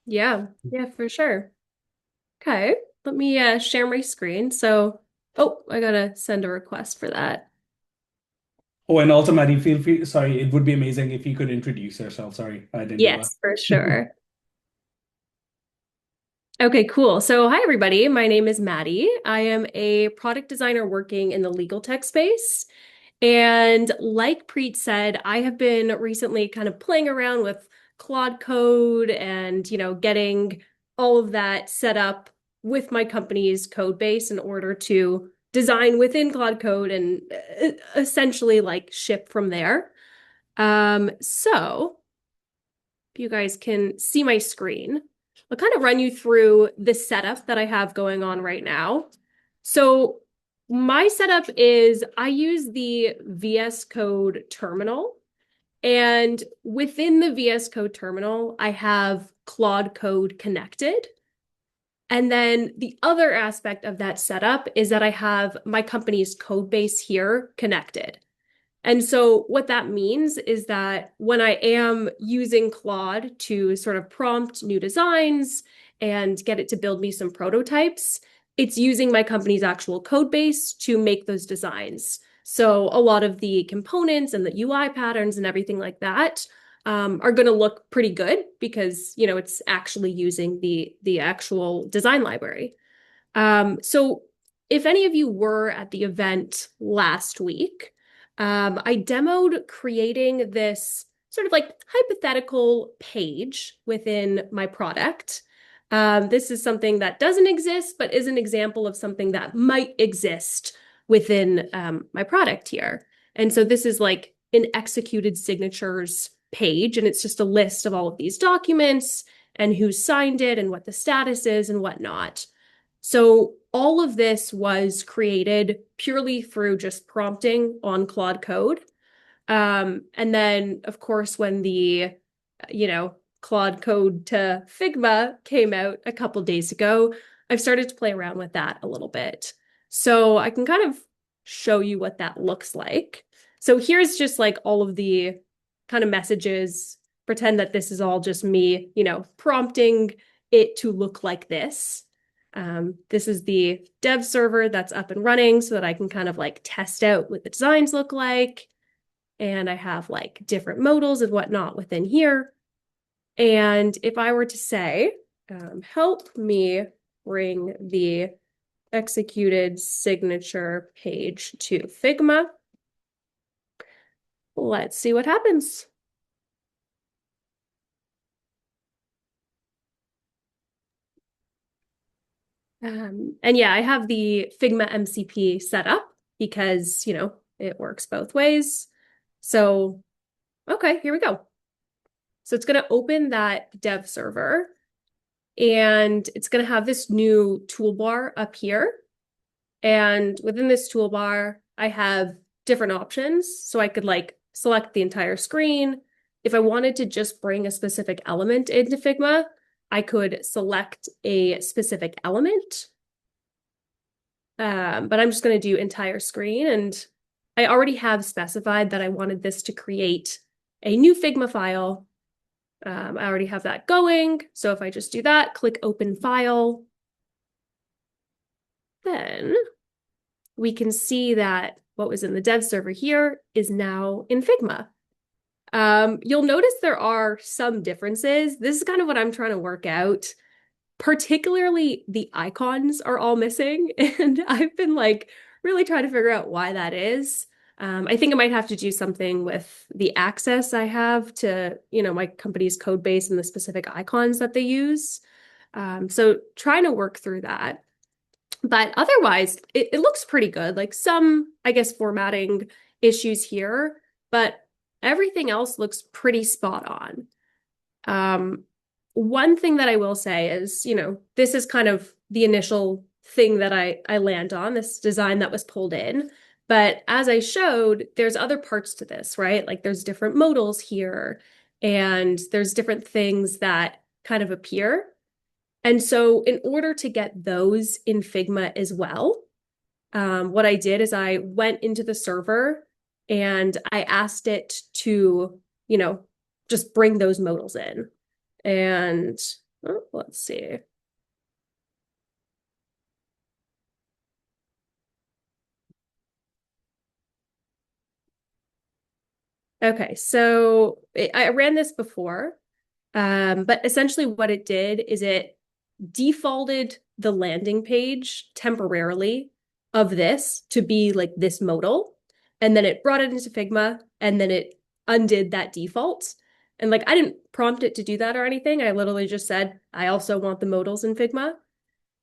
Yeah, yeah, for sure. Okay, let me share my screen. So, oh, I gotta send a request for that. Oh, and also, Maddie, feel free. Sorry, it would be amazing if you could introduce yourself. Sorry, I didn't do Yes, for that. sure. Okay, cool. So, hi everybody. My name is Maddie. I am a product designer working in the legal tech space. And like Preet said, I have been recently kind of playing around with Claude Code and, getting all of that set up with my company's code base in order to design within Claude Code and essentially like ship from there. So if you guys can see my screen, I'll kind of run you through the setup that I have going on right now. So my setup is I use the VS Code terminal, and within the VS Code terminal, I have Claude Code connected. And then the other aspect of that setup is that I have my company's code base here connected. And so what that means is that when I am using Claude to sort of prompt new designs and get it to build me some prototypes, it's using my company's actual code base to make those designs. So a lot of the components and the UI patterns and everything like that are going to look pretty good because it's actually using the actual design library. So if any of you were at the event last week, I demoed creating this sort of like hypothetical page within my product. This is something that doesn't exist, but is an example of something that might exist within my product here. And so this is like an executed signatures page, and it's just a list of all of these documents and who signed it and what the status is and whatnot. So all of this was created purely through just prompting on Claude Code. And then, of course, when the, Claude Code to Figma came out a couple days ago, I've started to play around with that a little bit. So I can kind of show you what that looks like. So here's just like all of the kind of messages. Pretend that this is all just me, prompting it to look like this. This is the dev server that's up and running so that I can kind of like test out what the designs look like. And I have like different modals and whatnot within here. And if I were to say, help me bring the executed signature page to Figma, let's see what happens. And yeah, I have the Figma MCP set up because, it works both ways. So, okay, here we go. So it's going to open that dev server and it's going to have this new toolbar up here. And within this toolbar, I have different options. So I could like select the entire screen. If I wanted to just bring a specific element into Figma, I could select a specific element. But I'm just going to do entire screen. And I already have specified that I wanted this to create a new Figma file. I already have that going. So if I just do that, click open file, then we can see that what was in the dev server here is now in Figma. You'll notice there are some differences. This is kind of what I'm trying to work out. Particularly the icons are all missing, and I've been like really trying to figure out why that is. I think I might have to do something with the access I have to, my company's code base and the specific icons that they use. So trying to work through that. But otherwise, it looks pretty good. Like some, I guess, formatting issues here, but everything else looks pretty spot on. Um, One thing that I will say is, this is kind of the initial thing that I land on, this design that was pulled in. But as I showed, there's other parts to this, right? Like there's different modals here, and there's different things that kind of appear. And so in order to get those in Figma as well, what I did is I went into the server and I asked it to, just bring those modals in. And Oh, let's see. Okay, so I ran this before, but essentially what it did is it defaulted the landing page temporarily of this to be like this modal, and then it brought it into Figma, and then it undid that default. And like I didn't prompt it to do that or anything. I literally just said, I also want the modals in Figma,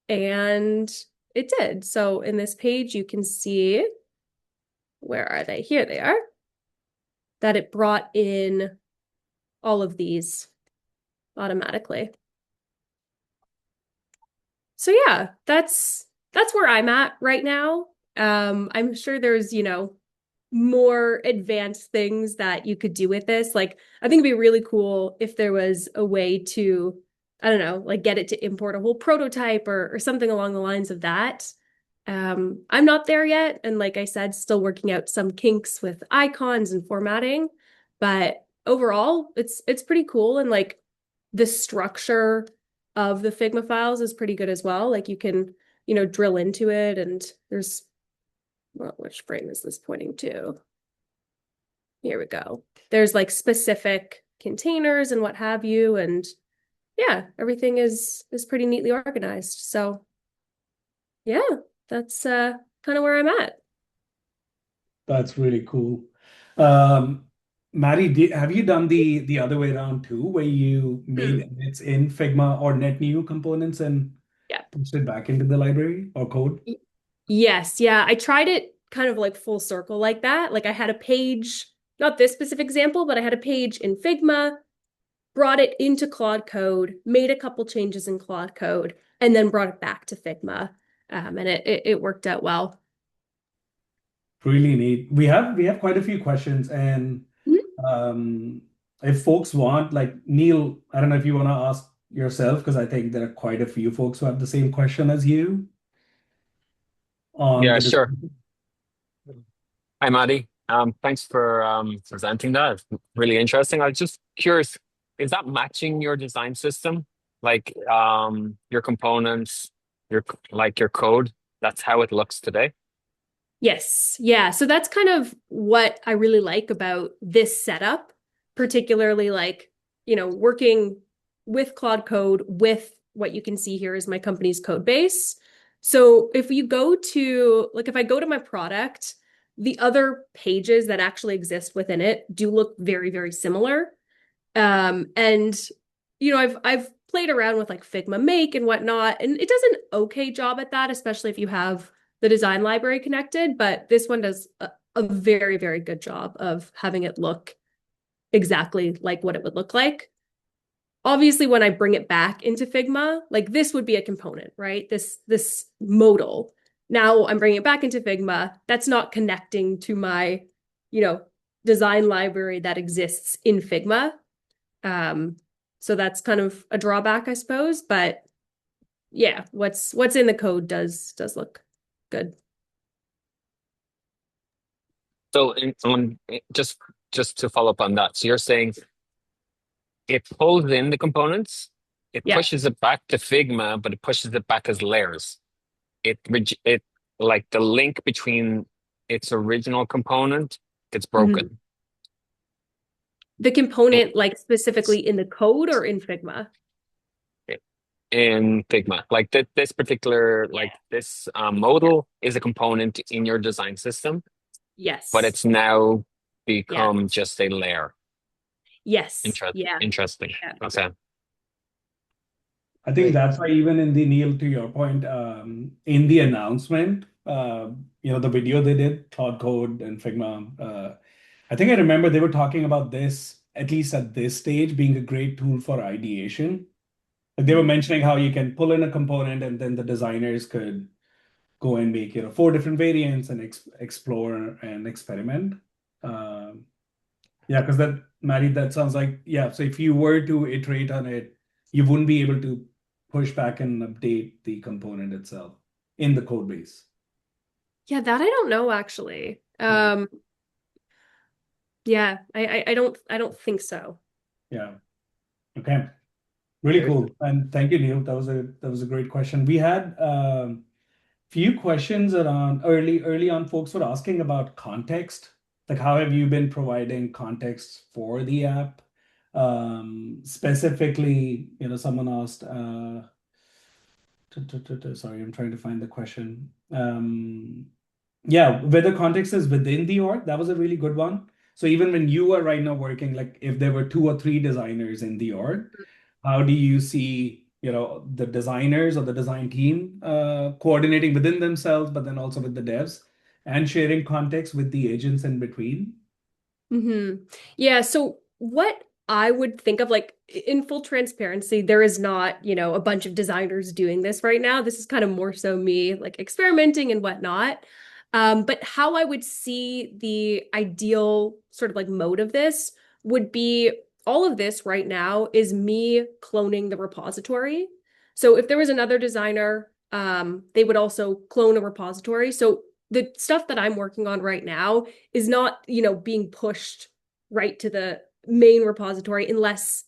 and it did. So in this page, you can see, where are they? Here they are, that it brought in all of these automatically. So yeah, that's where I'm at right now. I'm sure there's, more advanced things that you could do with this. Like, I think it'd be really cool if there was a way to, I don't know, like get it to import a whole prototype or something along the lines of that. I'm not there yet, and like I said, still working out some kinks with icons and formatting, but overall, it's pretty cool, and like the structure of the Figma files is pretty good as well. Like you can, drill into it, and there's, well, which frame is this pointing to? Here we go. There's like specific containers and what have you, and yeah, everything is pretty neatly organized. So yeah, that's kind of where I'm at. That's really cool. Um, Maddie, have you done the other way around too, where you made Hmm. edits in Figma or net new components and Yeah. pushed it back into the library or code? Yes, yeah. I tried it kind of like full circle like that. Like I had a page, not this specific example, but I had a page in Figma, brought it into Claude Code, made a couple changes in Claude Code, and then brought it back to Figma. And it worked out well. Really neat. We have quite a few questions, and Mhm. um, if folks want, like Neil, I don't know if you want to ask yourself, because I think there are quite a few folks who have the same question as you on Yeah, the sure. design. Hi, Maddie. Thanks for presenting that. It's really interesting. I was just curious, is that matching your design system? Like your components, your code? That's how it looks today? Yes. Yeah. So that's kind of what I really like about this setup, particularly like, working with Claude Code with what you can see here is my company's code base. So if you go to, like, if I go to my product, the other pages that actually exist within it do look very, very similar. And I've played around with like Figma Make and whatnot, and it does an okay job at that, especially if you have the design library connected. But this one does a very, very good job of having it look exactly like what it would look like. Obviously, when I bring it back into Figma, like this would be a component, right? This modal. Now I'm bringing it back into Figma. That's not connecting to my, you know, design library that exists in Figma. Um, so that's kind of a drawback, I suppose. But yeah, what's in the code does look good. So just to follow up on that, so you're saying it pulls in the components, it Yeah. pushes it back to Figma, but it pushes it back as layers. It like the link between its original component gets Mhm. broken. The component, like specifically in the code or in Figma? In Figma. Like this particular, like this Yeah. modal is a component in your design system, but Yes. it's now Yeah. become just a layer. Yes. Yeah. Interesting. Yeah. Okay. I think Great. that's why even in the Neil, to your point, in the announcement, the video they did, Claude Code and Figma, I think I remember they were talking about this, at least at this stage, being a great tool for ideation. Like they were Mhm. mentioning how you can pull in a component and then the designers could go and make, four different variants and explore and experiment. Um, yeah, because that, Maddie, that sounds like, yeah. So if you were to iterate on it, you wouldn't be able to push back and update the component itself in the code base. Yeah, that I don't know actually. Yeah. Yeah, I don't think so. Yeah. Okay. Really Right? cool. And thank you, Neil. That was a great question. We had few questions around early on. Folks were asking about context, like how have you been providing context for the app? Specifically, someone asked, sorry, I'm trying to find the question. Yeah, whether context is within the org, that was a really good one. So even when you are right now working, like if there were two or three designers in the org, how do you see, the designers or the design team coordinating within themselves, but then also with the devs and sharing context with the agents in between? Yeah, so what I would think of, like, in full transparency, there is not, a bunch of designers doing this right now. This is kind of more so me like experimenting and whatnot. But how I would see the ideal sort of like mode of this would be all of this right now is me cloning the repository. So if there was another designer, they would also clone a repository. So the stuff that I'm working on right now is not, being pushed right to the main repository unless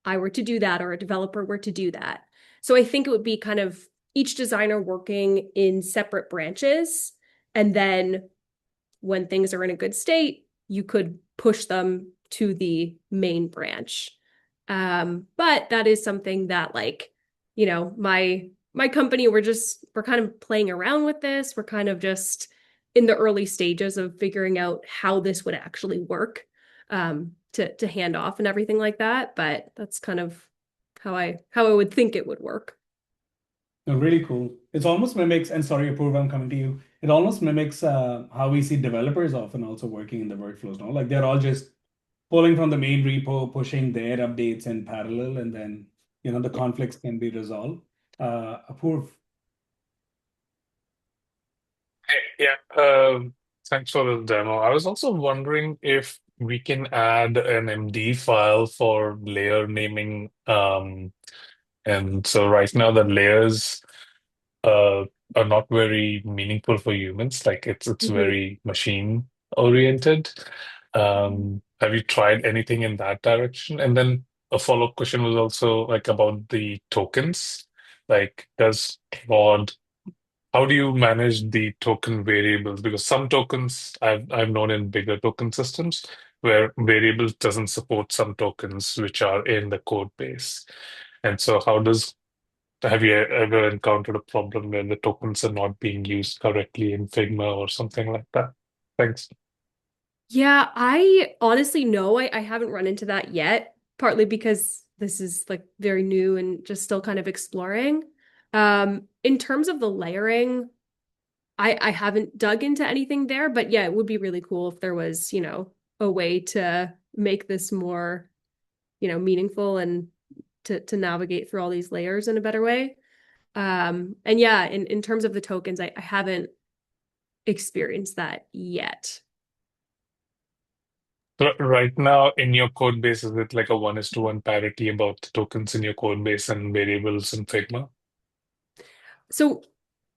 I were to do that or a developer were to do that. So I think it would be kind of each designer working in separate branches. And then when things are in a good state, you could push them to the main branch. But that is something that, like, my company, we're kind of playing around with this. We're kind of just in the early stages of figuring out how this would actually work, to hand off and everything like that. But that's kind of how I would think it would work. No, really cool. It's almost mimics, and sorry, Apurva, I'm coming to you. It almost mimics how we see developers often also working in the workflows, no? Like they're all just pulling from the main repo, pushing their updates in parallel, and then, the Yeah. conflicts can be resolved. Apurv. Hey, yeah, thanks for the demo. I was also wondering if we can add an MD file for layer naming. And so right now the layers uh, are not very meaningful for humans. Like it's Mhm. very machine oriented. Have you tried anything in that direction? And then a follow-up question was also like about the tokens. Like, does Claude how do you manage the token variables? Because some tokens I've known in bigger token systems where variables doesn't support some tokens which are in the code base. And so have you ever encountered a problem where the tokens are not being used correctly in Figma or something like that? Thanks. Yeah, I honestly know I haven't run into that yet, partly because this is like very new and just still kind of exploring. In terms of the layering, I haven't dug into anything there, but yeah, it would be really cool if there was, a way to make this more, meaningful and to navigate through all these layers in a better way. And yeah, in terms of the tokens, I haven't experienced that yet. Right now in your code base, is it like a 1:1 parity about the tokens in your code base and variables in Figma? So,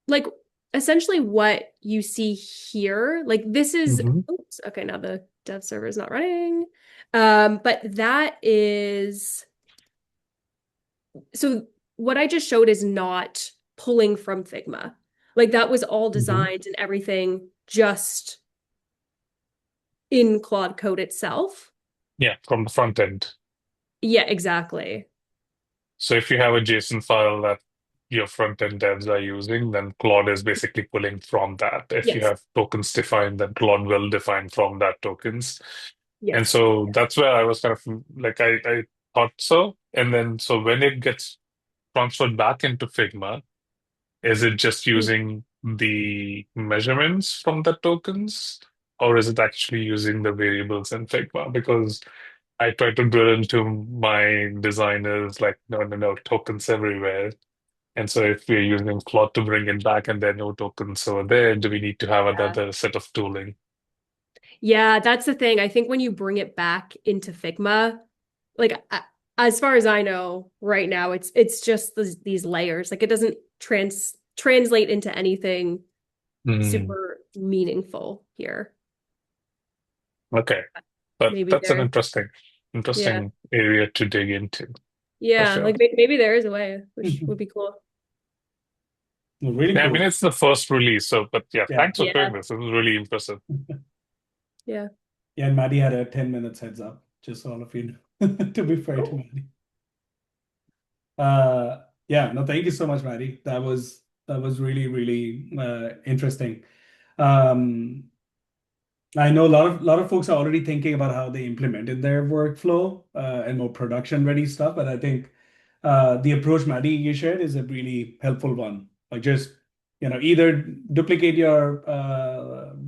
like, essentially what you see here, like this is, Hmm. oops, okay, now the dev server is not running. But that is, so what I just showed is not pulling from Figma. Like that was all Hmm. designed and everything just in Claude Code itself. Yeah, from the front end. Yeah, exactly. So if you have a JSON file that your front-end devs are using, then Claude is basically pulling from that. If you Yes. have tokens defined, then Claude will define from that tokens. And Yes. so that's where I was kind of like I thought so. And then so when it gets transferred back into Figma, is it just using the measurements from the tokens, or is it actually using the variables in Figma? Because I try to drill into my designers like, no, no, no, tokens everywhere. And so if we're using Claude to bring it back and there are no tokens over there, do we need to have Yeah. another set of tooling? Yeah, that's the thing. I think when you bring it back into Figma, like as far as I know right now, it's just these layers. Like it doesn't translate into anything Hmm. super meaningful here. Okay. But Maybe that's an there. interesting, Yeah. interesting area to dig into. Yeah, sure. like maybe there is a way, which would be cool. Really Yeah, I mean, cool. it's the first release, so but yeah, Yeah. thanks for Yeah, doing this. It was really impressive. yeah. Yeah, and Maddie had a 10 minutes heads up, just so all of you know, to be fair to Cool. Maddie. Yeah, no, thank you so much, Maddie. That was really, really interesting. Um, I know a lot of folks are already thinking about how they implemented their workflow and more production ready stuff, but I think the approach, Maddie, you shared is a really helpful one. Like just, either duplicate your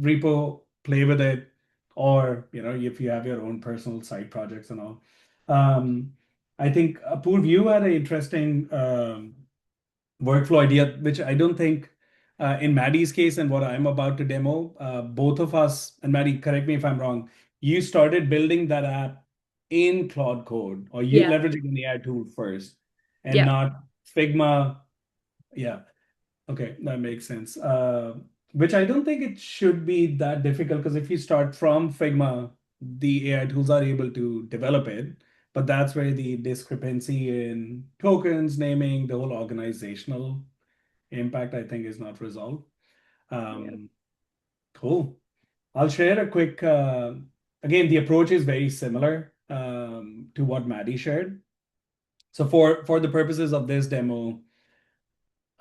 repo, play with it, or, if you have your own personal side projects and all. Um, I think Apoorv, you had an interesting workflow idea, which I don't think in Maddie's case and what I'm about to demo, both of us, and Maddie, correct me if I'm wrong, you started building that app in Claude Code, or you Yeah, leveraging an AI tool first and yeah, not Figma. Yeah, okay, that makes sense. Which I don't think it should be that difficult, because if you start from Figma, the AI tools are able to develop it. But that's where the discrepancy in tokens, naming, the whole organizational impact, I think, is not resolved. yeah. Um, cool. I'll share a quick, again, the approach is very similar to what Maddie shared. So for the purposes of this demo,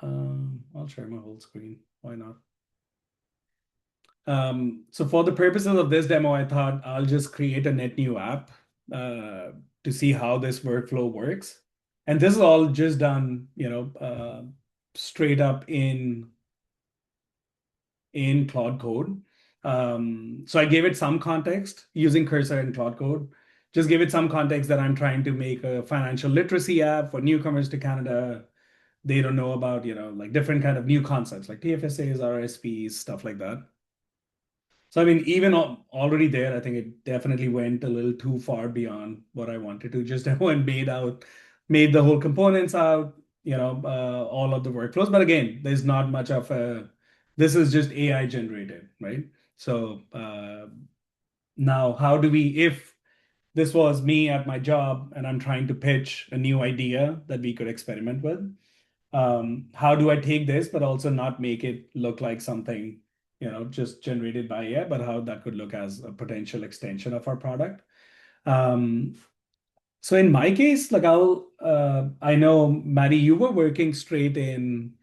I'll share my whole screen. Why not? So for the purposes of this demo, I thought I'll just create a net new app to see how this workflow works. And this is all just done, straight up in Claude Code. So I gave it some context using Cursor and Claude Code. Just give it some context that I'm trying to make a financial literacy app for newcomers to Canada. They don't know about, like different kind of new concepts like TFSAs, RSPs, stuff like that. So I mean, even already there, I think it definitely went a little too far beyond what I wanted to. Just demo and made the whole components out, all of the workflows. But again, there's not much of a. This is just AI generated, right? So now, how do we, if this was me at my job and I'm trying to pitch a new idea that we could experiment with, how do I take this, but also not make it look like something, just generated by AI, but how that could look as a potential extension of our product. Um, so in my case, like I know, Maddie, you were working straight in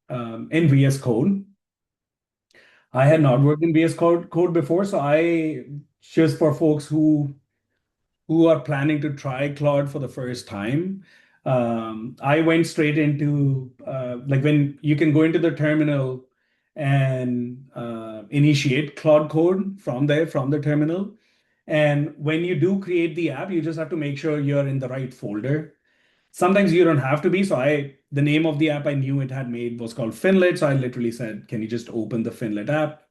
VS Code. I had not worked in VS Code before, so just for folks who are planning to try Claude for the first time, I went straight into like when you can go into the terminal and initiate Claude Code from there, from the terminal. And when you do create the app, you just have to make sure you're in the right folder. Sometimes you don't have to be. So the name of the app I knew it had made was called Finlet. So I literally said, can you just open the Finlet app?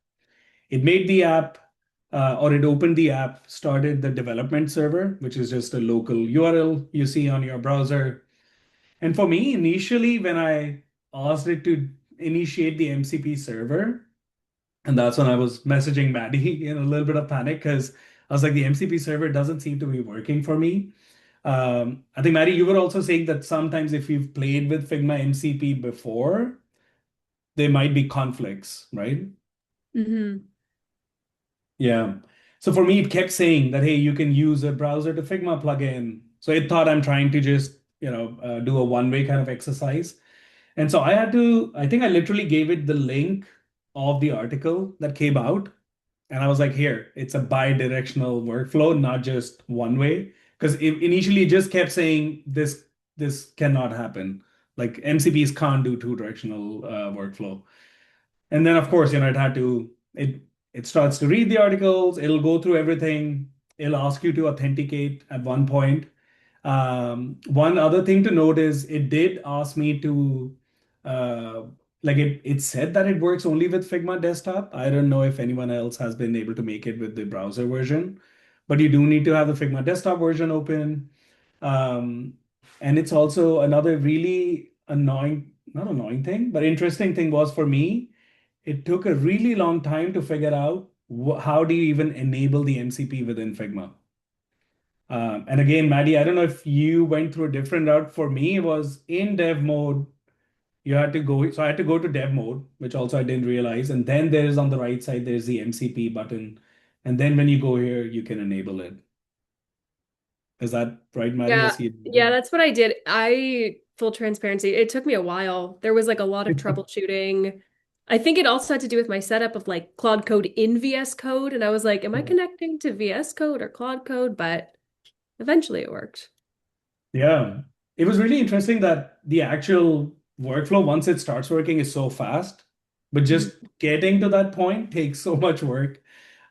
It made the app, or it opened the app, started the development server, which is just a local URL you see on your browser. And for me, initially, when I asked it to initiate the MCP server, and that's when I was messaging Maddie in a little bit of panic, because I was like, the MCP server doesn't seem to be working for me. I think, Maddie, you were also saying that sometimes if you've played with Figma MCP before, there might be conflicts, right? Mm-hmm. Yeah. So for me, it kept saying that, hey, you can use a browser to Figma plugin. So it thought I'm trying to just, do a one-way kind of exercise. And so I think I literally gave it the link of the article that came out. And I was like, here, it's a bi-directional workflow, not just one way. Because initially it just kept saying this cannot happen. Like MCPs can't do two-directional workflow. And then of course, it starts to read the articles, it'll go through everything, it'll ask you to authenticate at one point. One other thing to note is it did ask me to uh, like it said that it works only with Figma desktop. I don't know if anyone else has been able to make it with the browser version, but you do need to have the Figma desktop version open. Um, and it's also another really not annoying thing, but interesting thing was for me, it took a really long time to figure out how do you even enable the MCP within Figma. And again, Maddie, I don't know if you went through a different route. For me, it was in dev mode. You had to go, so I had to go to dev mode, which also I didn't realize. And then there's on the right side, there's the MCP button. And then when you go here, you can enable it. Is that right, Maddie? I Yeah, see yeah, it. that's what I did. Full transparency, it took me a while. There was like a lot of troubleshooting. I think it also had to do with my setup of like Claude Code in VS Code. And I was like, am I connecting to VS Code or Claude Code? But eventually it worked. Yeah. It was really interesting that the actual workflow, once it starts working, is so fast, but Mhm. just getting to that point takes so much work.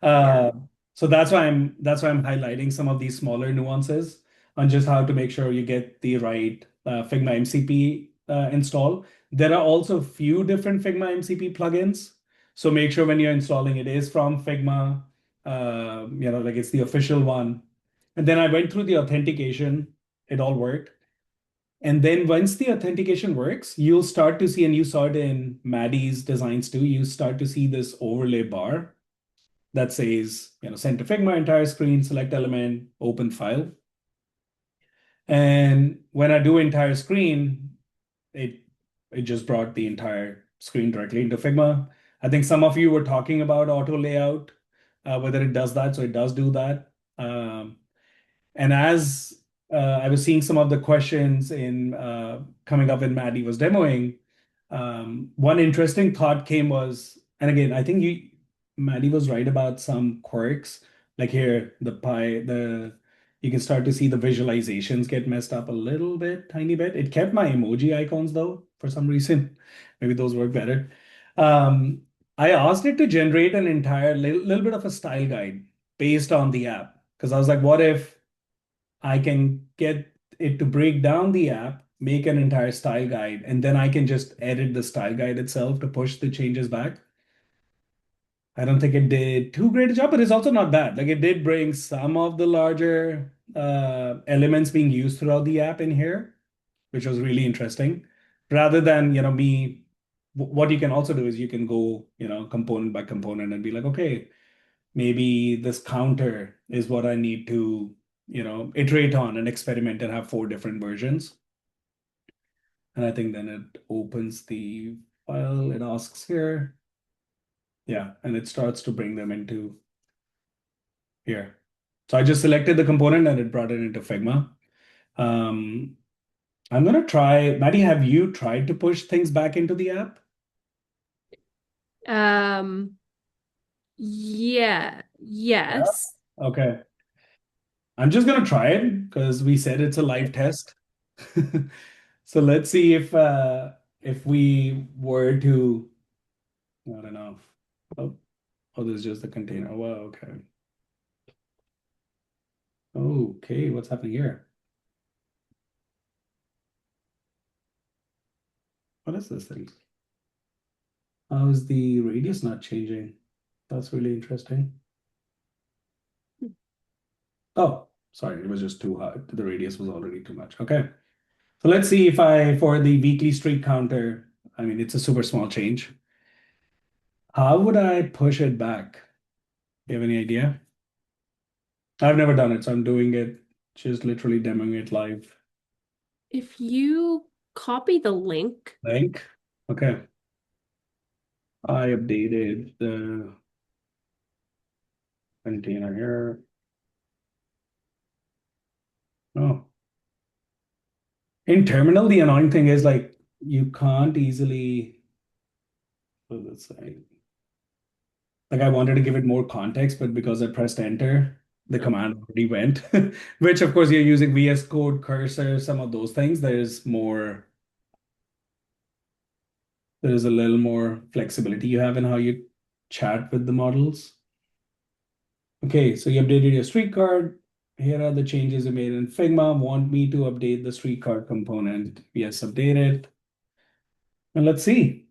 Yeah. Uh, so that's why I'm highlighting some of these smaller nuances on just how to make sure you get the right Figma MCP install. There are also a few different Figma MCP plugins. So make sure when you're installing it is from Figma, like it's the official one. And then I went through the authentication. It all worked. And then once the authentication works, you'll start to see, and you saw it in Maddie's designs too, you start to see this overlay bar that says, send to Figma, entire screen, select element, open file. And when I do entire screen, it it just brought the entire screen directly into Figma. I think some of you were talking about auto layout, whether it does that. So it does do that. And as I was seeing some of the questions in coming up when Maddie was demoing, one interesting thought came was, and again, I think Maddie was right about some quirks. Like here, you can start to see the visualizations get messed up a little bit, tiny bit. It kept my emoji icons though, for some reason. Maybe those work better. Um, I asked it to generate an entire little bit of a style guide based on the app. Because I was like, what if I can get it to break down the app, make an entire style guide, and then I can just edit the style guide itself to push the changes back. I don't think it did too great a job, but it's also not bad. Like it did bring some of the larger elements being used throughout the app in here, which was really interesting. Rather than, what you can also do is you can go, component by component and be like, okay, maybe this counter is what I need to, iterate on and experiment and have 4 different versions. And I think then it opens the file, it asks here. Yeah, and it starts to bring them into here. So I just selected the component and it brought it into Figma. Um, I'm gonna try, Maddie, have you tried to push things back into the app? Um, yeah, Yeah. yes. Okay. I'm just gonna try it because we said it's a live test. So let's see if we were to, I don't know. Oh, this is just the container. Well, okay. Okay, what's happening here? What is this thing? How is the radius not changing? That's really interesting. Oh, sorry, it was just too hard. The radius was already too much. Okay. So let's see if for the weekly streak counter, I mean, it's a super small change. How would I push it back? Do you have any idea? I've never done it, so I'm doing it, just literally demoing it live. If you copy the link, Link. Okay. I updated the container here. Oh. In terminal, the annoying thing is like you can't easily, what does it say? Like I wanted to give it more context, but because I pressed enter, the command already went. Which of course you're using VS Code, cursor, some of those things. There's a little more flexibility you have in how you chat with the models. Okay, so you updated your street card. Here are the changes you made in Figma. Want me to update the street card component? Yes, update it. And let's see.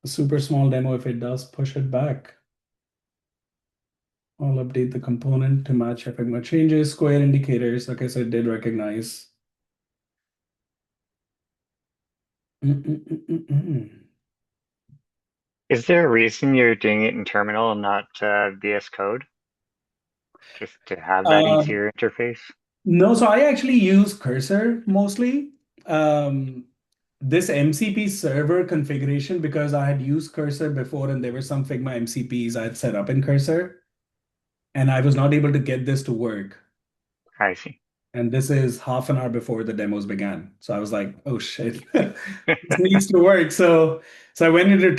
A super small demo if it does push it back. I'll update the component to match Figma changes. Square indicators. Okay, so it did recognize. Is there a reason you're doing it in terminal and not VS Code? just to have that Um, easier interface? no, so I actually use Cursor mostly. This MCP server configuration, because I had used Cursor before and there were some Figma MCPs I had set up in Cursor, and I was not able to get this to work. I see. And this is half an hour before the demos began. So I was like, oh shit, this needs to work. So I went into